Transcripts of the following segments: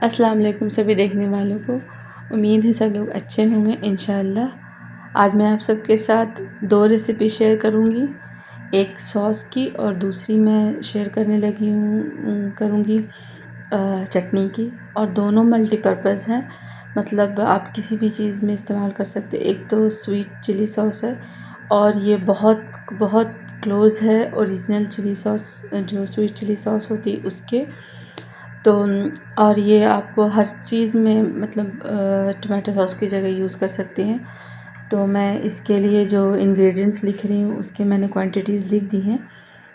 अस्सलाम वालेकुम सभी देखने वालों को। उम्मीद है सब लोग अच्छे होंगे इंशाअल्लाह। आज मैं आप सबके साथ 2 रेसिपी शेयर करूंगी, एक सॉस की और दूसरी मैं शेयर करने लगी करूंगी चटनी की। और दोनों मल्टीपर्पज़ हैं, मतलब आप किसी भी चीज़ में इस्तेमाल कर सकते हैं। एक तो स्वीट चिली सॉस है और ये बहुत बहुत क्लोज़ है ओरिजिनल चिली सॉस, जो स्वीट चिली सॉस होती है उसके। तो और ये आपको हर चीज़ में मतलब टमाटो सॉस की जगह यूज़ कर सकते हैं। तो मैं इसके लिए जो इंग्रेडिएंट्स लिख रही हूँ उसके मैंने क्वांटिटीज़ लिख दी हैं,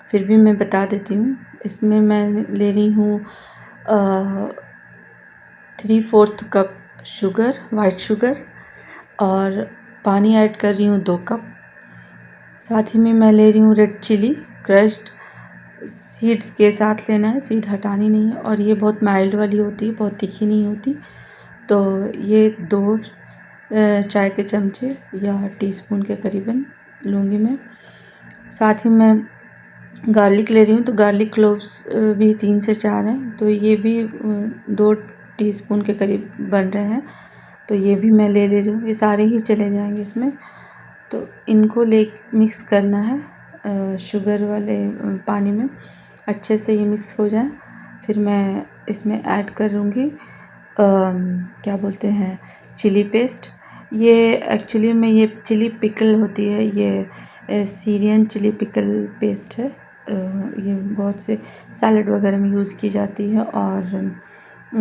फिर भी मैं बता देती हूँ। इसमें मैं ले रही हूँ 3/4 कप शुगर, वाइट शुगर, और पानी ऐड कर रही हूँ 2 कप। साथ ही में मैं ले रही हूँ रेड चिली क्रश्ड, सीड्स के साथ लेना है, सीड हटानी नहीं है। और ये बहुत माइल्ड वाली होती है, बहुत तीखी नहीं होती। तो ये 2 चाय के चमचे या टीस्पून के करीबन लूँगी मैं। साथ ही मैं गार्लिक ले रही हूँ, तो गार्लिक क्लोव्स भी 3 से 4 हैं, तो ये भी 2 टीस्पून के करीब बन रहे हैं, तो ये भी मैं ले रही हूँ। ये सारे ही चले जाएंगे इसमें। तो इनको मिक्स करना है शुगर वाले पानी में, अच्छे से ये मिक्स हो जाए। फिर मैं इसमें ऐड करूँगी क्या बोलते हैं, चिली पेस्ट। ये एक्चुअली में ये चिली पिकल होती है, ये सीरियन चिली पिकल पेस्ट है। ये बहुत से सैलड वगैरह में यूज़ की जाती है और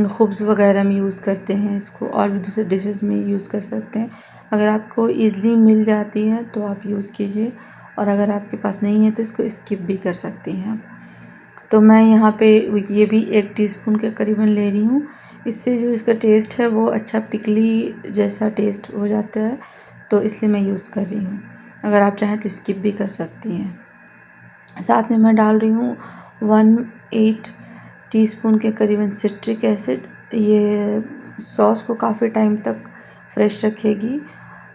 खुब्ज़ वगैरह में यूज़ करते हैं इसको, और भी दूसरे डिशेस में यूज़ कर सकते हैं। अगर आपको ईज़िली मिल जाती है तो आप यूज़ कीजिए, और अगर आपके पास नहीं है तो इसको स्किप भी कर सकती हैं आप। तो मैं यहाँ पे ये भी 1 टीस्पून के करीबन ले रही हूँ। इससे जो इसका टेस्ट है वो अच्छा पिकली जैसा टेस्ट हो जाता है, तो इसलिए मैं यूज़ कर रही हूँ। अगर आप चाहें तो स्किप भी कर सकती हैं। साथ में मैं डाल रही हूँ 1/8 टीस्पून के करीबन सिट्रिक एसिड। ये सॉस को काफ़ी टाइम तक फ्रेश रखेगी,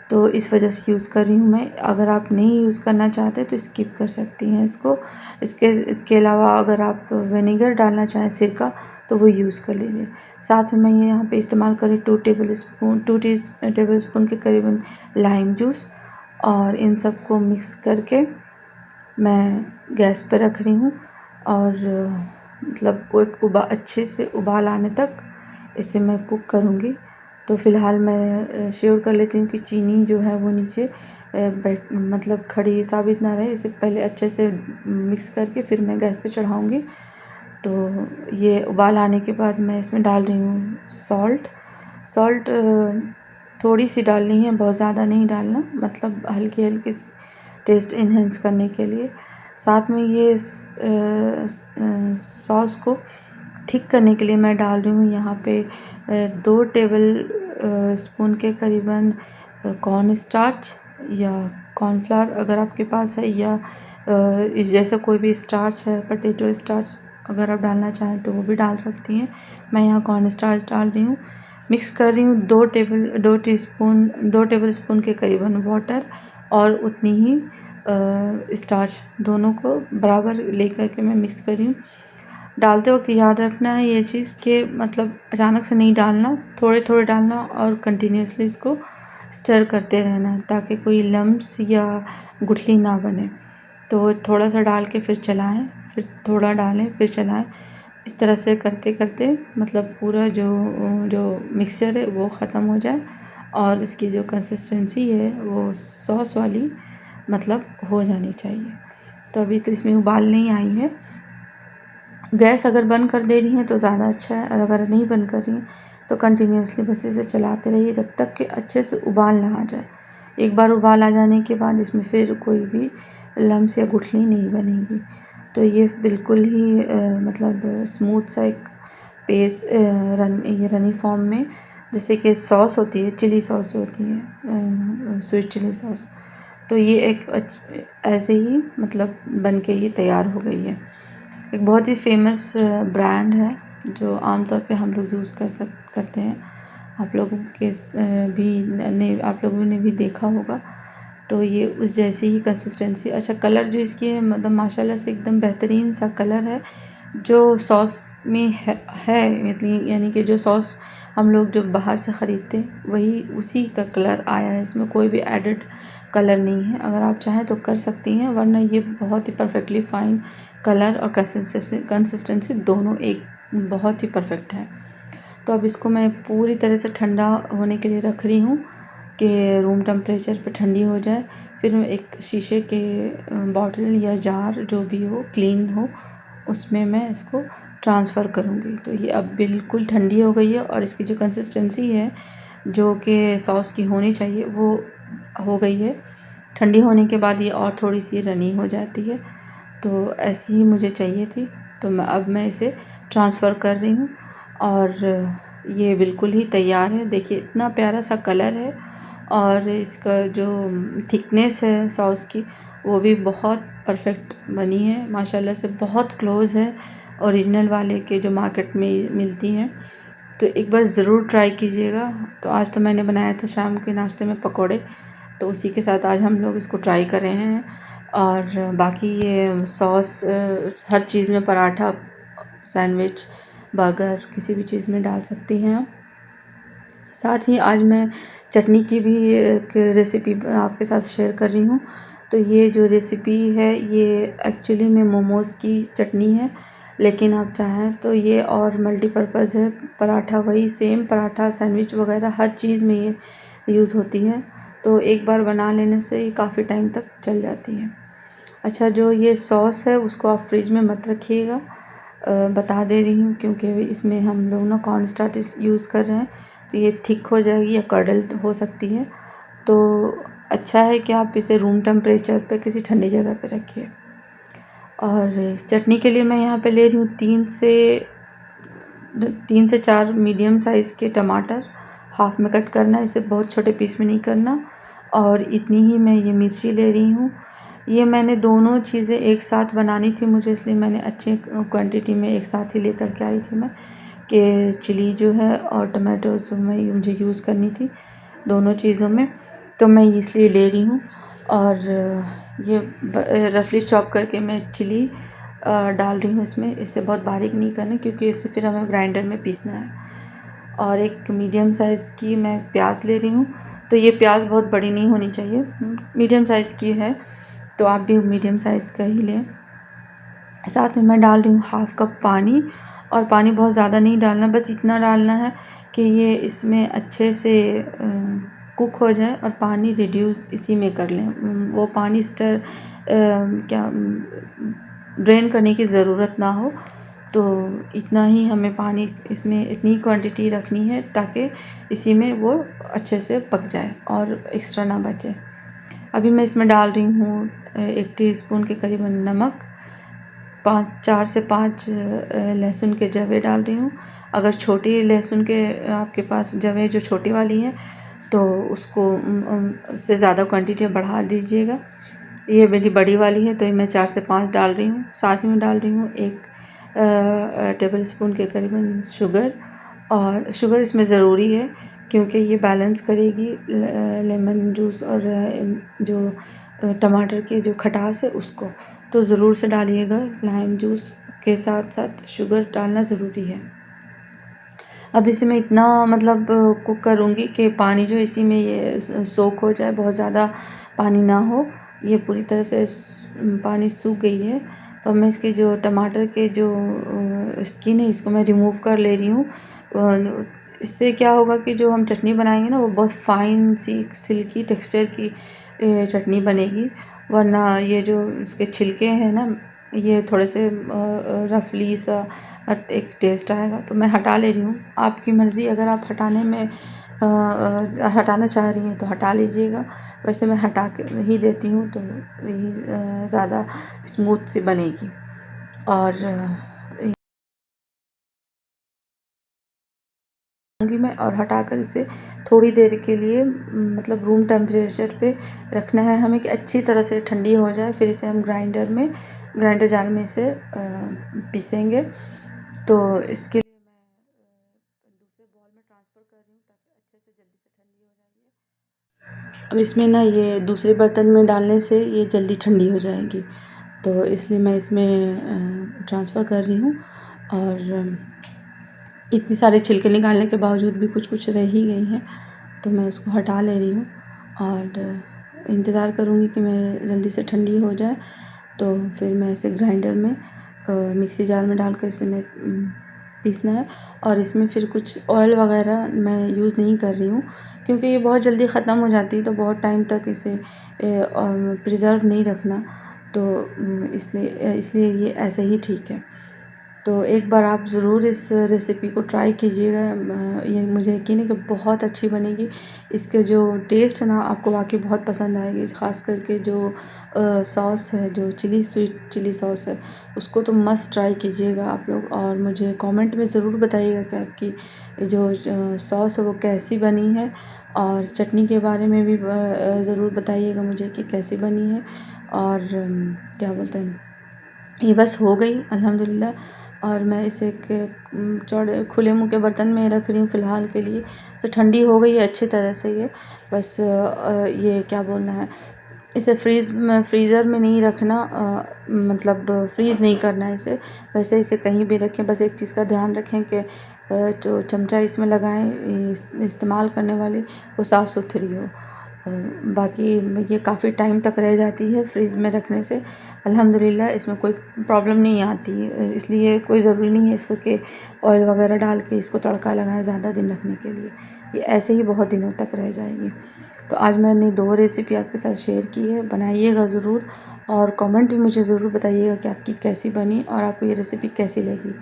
तो इस वजह से यूज़ कर रही हूँ मैं। अगर आप नहीं यूज़ करना चाहते तो स्किप कर सकती हैं इसको। इसके अलावा अगर आप विनेगर डालना चाहें, सिरका, तो वो यूज़ कर लीजिए। साथ में मैं ये यहाँ पे इस्तेमाल कर रही हूँ 2 टेबलस्पून के करीबन लाइम जूस, और इन सबको मिक्स करके मैं गैस पर रख रही हूँ। और मतलब वो एक अच्छे से उबाल आने तक इसे मैं कुक करूँगी। तो फ़िलहाल मैं श्योर कर लेती हूँ कि चीनी जो है वो नीचे मतलब खड़ी साबित ना रहे। इसे पहले अच्छे से मिक्स करके फिर मैं गैस पे चढ़ाऊँगी। तो ये उबाल आने के बाद मैं इसमें डाल रही हूँ सॉल्ट थोड़ी सी डालनी है, बहुत ज़्यादा नहीं डालना, मतलब हल्की हल्की टेस्ट इन्हेंस करने के लिए। साथ में ये सॉस को थिक करने के लिए मैं डाल रही हूँ यहाँ पे 2 टेबल स्पून के करीबन कॉर्न स्टार्च या कॉर्नफ्लावर अगर आपके पास है, या इस जैसा कोई भी स्टार्च है, पोटैटो स्टार्च अगर आप डालना चाहें तो वो भी डाल सकती हैं। मैं यहाँ कॉर्न स्टार्च डाल रही हूँ। मिक्स कर रही हूँ 2 टेबल स्पून के करीबन वाटर और उतनी ही स्टार्च, दोनों को बराबर लेकर के मैं मिक्स कर रही हूँ। डालते वक्त याद रखना है ये चीज़ कि मतलब अचानक से नहीं डालना, थोड़े थोड़े डालना और कंटिन्यूसली इसको स्टर करते रहना ताकि कोई लम्प्स या गुठली ना बने। तो थोड़ा सा डाल के फिर चलाएं, फिर थोड़ा डालें फिर चलाएं। इस तरह से करते करते मतलब पूरा जो मिक्सचर है वो ख़त्म हो जाए और इसकी जो कंसिस्टेंसी है वो सॉस वाली मतलब हो जानी चाहिए। तो अभी तो इसमें उबाल नहीं आई है। गैस अगर बंद कर दे रही हैं तो ज़्यादा अच्छा है, और अगर नहीं बंद कर रही हैं तो कंटिन्यूसली बस इसे चलाते रहिए जब तक कि अच्छे से उबाल ना आ जाए। एक बार उबाल आ जाने के बाद इसमें फिर कोई भी लम्स या गुठली नहीं बनेगी। तो ये बिल्कुल ही मतलब स्मूथ सा एक ये रनी फॉर्म में, जैसे कि सॉस होती है, चिली सॉस होती है, स्वीट चिली सॉस, तो ये एक ऐसे ही मतलब बन के ये तैयार हो गई है। एक बहुत ही फेमस ब्रांड है जो आमतौर पे हम लोग यूज़ करते हैं। आप लोगों के आप लोगों ने भी देखा होगा। तो ये उस जैसी ही कंसिस्टेंसी, अच्छा कलर जो इसकी है मतलब माशाल्लाह से एकदम बेहतरीन सा कलर है। जो सॉस में है मतलब यानी कि जो सॉस हम लोग जो बाहर से ख़रीदते हैं वही उसी का कलर आया है, इसमें कोई भी एडिड कलर नहीं है। अगर आप चाहें तो कर सकती हैं, वरना ये बहुत ही परफेक्टली फ़ाइन कलर और कंसिस्टेंसी दोनों एक बहुत ही परफेक्ट है। तो अब इसको मैं पूरी तरह से ठंडा होने के लिए रख रही हूँ कि रूम टेम्परेचर पे ठंडी हो जाए। फिर मैं एक शीशे के बॉटल या जार जो भी हो क्लीन हो उसमें मैं इसको ट्रांसफ़र करूँगी। तो ये अब बिल्कुल ठंडी हो गई है और इसकी जो कंसिस्टेंसी है जो कि सॉस की होनी चाहिए वो हो गई है। ठंडी होने के बाद ये और थोड़ी सी रनी हो जाती है, तो ऐसी ही मुझे चाहिए थी। तो मैं इसे ट्रांसफ़र कर रही हूँ और ये बिल्कुल ही तैयार है। देखिए इतना प्यारा सा कलर है और इसका जो थिकनेस है सॉस की वो भी बहुत परफेक्ट बनी है माशाल्लाह से, बहुत क्लोज़ है ओरिजिनल वाले के जो मार्केट में मिलती हैं। तो एक बार ज़रूर ट्राई कीजिएगा। तो आज तो मैंने बनाया था शाम के नाश्ते में पकोड़े, तो उसी के साथ आज हम लोग इसको ट्राई कर रहे हैं। और बाकी ये सॉस हर चीज़ में, पराठा, सैंडविच, बर्गर, किसी भी चीज़ में डाल सकती हैं आप। साथ ही आज मैं चटनी की भी एक रेसिपी आपके साथ शेयर कर रही हूँ। तो ये जो रेसिपी है ये एक्चुअली में मोमोज़ की चटनी है, लेकिन आप चाहें तो ये और मल्टीपर्पज़ है। पराठा वही सेम पराठा, सैंडविच वगैरह हर चीज़ में ये यूज़ होती है। तो एक बार बना लेने से ये काफ़ी टाइम तक चल जाती है। अच्छा, जो ये सॉस है उसको आप फ्रिज में मत रखिएगा, बता दे रही हूँ क्योंकि इसमें हम लोग ना कॉर्न स्टार्च यूज़ कर रहे हैं, तो ये थिक हो जाएगी या कर्डल हो सकती है। तो अच्छा है कि आप इसे रूम टेम्परेचर पे किसी ठंडी जगह पे रखिए। और इस चटनी के लिए मैं यहाँ पे ले रही हूँ 3 से 4 मीडियम साइज़ के टमाटर। हाफ में कट करना है, इसे बहुत छोटे पीस में नहीं करना। और इतनी ही मैं ये मिर्ची ले रही हूँ। ये मैंने दोनों चीज़ें एक साथ बनानी थी मुझे, इसलिए मैंने अच्छी क्वांटिटी में एक साथ ही लेकर के आई थी मैं, कि चिली जो है और टमाटोज़ मुझे यूज़ करनी थी दोनों चीज़ों में, तो मैं इसलिए ले रही हूँ। और ये रफली चॉप करके मैं चिली डाल रही हूँ इसमें। इसे बहुत बारीक नहीं करना क्योंकि इसे फिर हमें ग्राइंडर में पीसना है। और एक मीडियम साइज़ की मैं प्याज ले रही हूँ। तो ये प्याज बहुत बड़ी नहीं होनी चाहिए, मीडियम साइज़ की है, तो आप भी मीडियम साइज़ का ही लें। साथ में मैं डाल रही हूँ हाफ़ कप पानी, और पानी बहुत ज़्यादा नहीं डालना, बस इतना डालना है कि ये इसमें अच्छे से कुक हो जाए और पानी रिड्यूस इसी में कर लें। वो पानी ड्रेन करने की ज़रूरत ना हो। तो इतना ही हमें पानी इसमें इतनी क्वांटिटी रखनी है ताकि इसी में वो अच्छे से पक जाए और एक्स्ट्रा ना बचे। अभी मैं इसमें डाल रही हूँ 1 टीस्पून के करीबन नमक, 4 से 5 लहसुन के जवे डाल रही हूँ। अगर छोटी लहसुन के आपके पास जवे जो छोटी वाली है तो उसको उससे ज़्यादा क्वांटिटी बढ़ा दीजिएगा। ये मेरी बड़ी वाली है तो ये मैं 4 से 5 डाल रही हूँ। साथ में डाल रही हूँ 1 टेबल स्पून के करीबन शुगर, और शुगर इसमें ज़रूरी है क्योंकि ये बैलेंस करेगी लेमन जूस और जो टमाटर की जो खटास है उसको, तो ज़रूर से डालिएगा। लाइम जूस के साथ साथ शुगर डालना ज़रूरी है। अब इसे मैं इतना मतलब कुक करूँगी कि पानी जो इसी में ये सोक हो जाए, बहुत ज़्यादा पानी ना हो। ये पूरी तरह से पानी सूख गई है, तो मैं इसके जो टमाटर के जो स्किन है इसको मैं रिमूव कर ले रही हूँ। इससे क्या होगा कि जो हम चटनी बनाएंगे ना वो बहुत फाइन सी सिल्की टेक्सचर की चटनी बनेगी। वरना ये जो इसके छिलके हैं ना ये थोड़े से रफली सा एक टेस्ट आएगा, तो मैं हटा ले रही हूँ। आपकी मर्ज़ी, अगर आप हटाना चाह रही हैं तो हटा लीजिएगा, वैसे मैं हटा के ही देती हूँ तो यही ज़्यादा स्मूथ सी बनेगी। और मैं और हटाकर इसे थोड़ी देर के लिए मतलब रूम टेम्परेचर पे रखना है हमें कि अच्छी तरह से ठंडी हो जाए, फिर इसे हम ग्राइंडर जार में इसे पीसेंगे। तो इसके लिए मैं दूसरे बॉल में ट्रांसफ़र कर रही हूँ ताकि अच्छे से जल्दी से ठंडी हो जाएगी। अब इसमें ना ये दूसरे बर्तन में डालने से ये जल्दी ठंडी हो जाएगी। तो इसलिए मैं इसमें ट्रांसफ़र कर रही हूँ। और इतनी सारे छिलके निकालने के बावजूद भी कुछ रह ही गई हैं, तो मैं उसको हटा ले रही हूँ और इंतज़ार करूँगी कि मैं जल्दी से ठंडी हो जाए, तो फिर मैं इसे ग्राइंडर में मिक्सी जार में डालकर इसे मैं पीसना है। और इसमें फिर कुछ ऑयल वगैरह मैं यूज़ नहीं कर रही हूँ, क्योंकि ये बहुत जल्दी ख़त्म हो जाती है, तो बहुत टाइम तक इसे प्रिज़र्व नहीं रखना, तो इसलिए ये ऐसे ही ठीक है। तो एक बार आप ज़रूर इस रेसिपी को ट्राई कीजिएगा। ये मुझे यकीन है कि बहुत अच्छी बनेगी। इसके जो टेस्ट है ना, आपको वाक़ई बहुत पसंद आएगी। ख़ास करके जो सॉस है, जो स्वीट चिली सॉस है, उसको तो मस्ट ट्राई कीजिएगा आप लोग। और मुझे कमेंट में ज़रूर बताइएगा कि आपकी जो सॉस है वो कैसी बनी है। और चटनी के बारे में भी ज़रूर बताइएगा मुझे कि कैसी बनी है। और क्या बोलते हैं, ये बस हो गई अल्हम्दुलिल्लाह। और मैं इसे एक चौड़े खुले मुँह के बर्तन में रख रही हूँ फ़िलहाल के लिए। इसे ठंडी हो गई है अच्छी तरह से ये। बस ये क्या बोलना है, इसे फ्रीज़र में नहीं रखना, मतलब फ्रीज़ नहीं करना है इसे। वैसे इसे कहीं भी रखें, बस एक चीज़ का ध्यान रखें कि जो चमचा इसमें लगाएँ इस्तेमाल करने वाली, वो साफ़ सुथरी हो। बाकी ये काफ़ी टाइम तक रह जाती है फ्रिज में रखने से। अल्हम्दुलिल्लाह इसमें कोई प्रॉब्लम नहीं आती है, इसलिए कोई ज़रूरी नहीं है इसको कि ऑयल वगैरह डाल के इसको तड़का लगाएं ज़्यादा दिन रखने के लिए। ये ऐसे ही बहुत दिनों तक रह जाएगी। तो आज मैंने 2 रेसिपी आपके साथ शेयर की है, बनाइएगा ज़रूर। और कमेंट भी मुझे ज़रूर बताइएगा कि आपकी कैसी बनी और आपको ये रेसिपी कैसी लगी।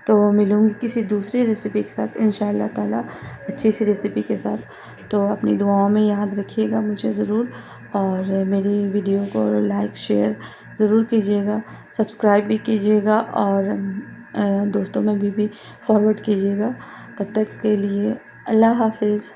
तो मिलूँगी किसी दूसरी रेसिपी के साथ इंशाअल्लाह ताला, अच्छी सी रेसिपी के साथ। तो अपनी दुआओं में याद रखिएगा मुझे ज़रूर। और मेरी वीडियो को लाइक शेयर ज़रूर कीजिएगा, सब्सक्राइब भी कीजिएगा और दोस्तों में भी फॉरवर्ड कीजिएगा। तब तक के लिए अल्लाह हाफ़िज़।